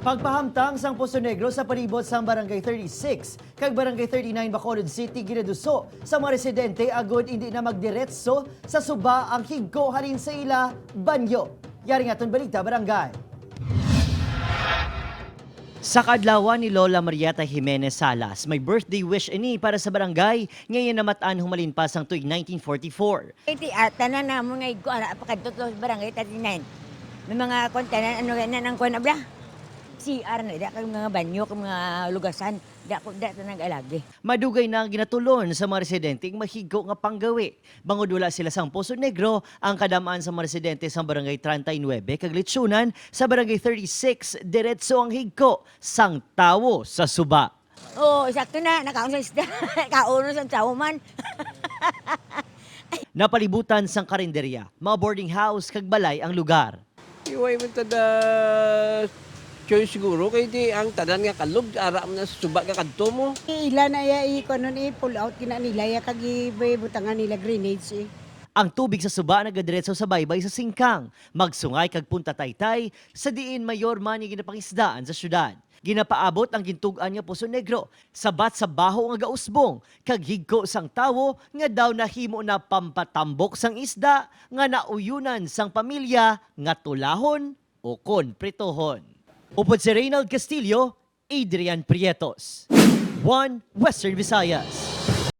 Pagpahamtang sang Poso Negro sa palibot sa Barangay 36 kag Barangay 39 Bacolod City ginaduso sa mga residente agod hindi na magdiretso sa suba ang higko halin sa ila banyo. Yari nga ton balita barangay. Sa kadlawan ni Lola Marieta Jimenez Salas, may birthday wish ini para sa barangay. Ngayon namataan humalin pa sang tuig 1944. Iti tanan na mga igo ara pakadto sa barangay 39. May mga kontanan ano ganyan ang kuan abla. CR na da kay mga banyo kay mga lugasan da nag-alagi. Madugay na ang ginatulon sa mga residente ang mahigo nga panggawi. Bangod wala sila sang Poso Negro, ang kadamaan sa mga residente sa Barangay 39 kag Litsunan sa Barangay 36 diretso ang higko sang tawo sa suba. Oh, sakto na nakaon sa isda. Kauno sa tawman. Napalibutan sang karinderya, mga boarding house kag balay ang lugar. Iway mo tada choice siguro kay di ang tanan nga kalog ara man sa suba ka kadto mo. Ila na ya iko nun pull out kina nila ya kag butangan nila grenades eh. Ang tubig sa suba nagadiretso sa baybay sa singkang, magsungay kag punta Taytay sa diin mayor man yung ginapangisdaan sa syudad. Ginapaabot ang gintugan nga Poso Negro, sabat sa baho nga gausbong, kag higko sang tawo nga daw nahimo na pampatambok sang isda nga nauyunan sang pamilya nga tulahon o kon pritohon. Upod si Reynald Castillo, Adrian Prietos. 1 Western Visayas.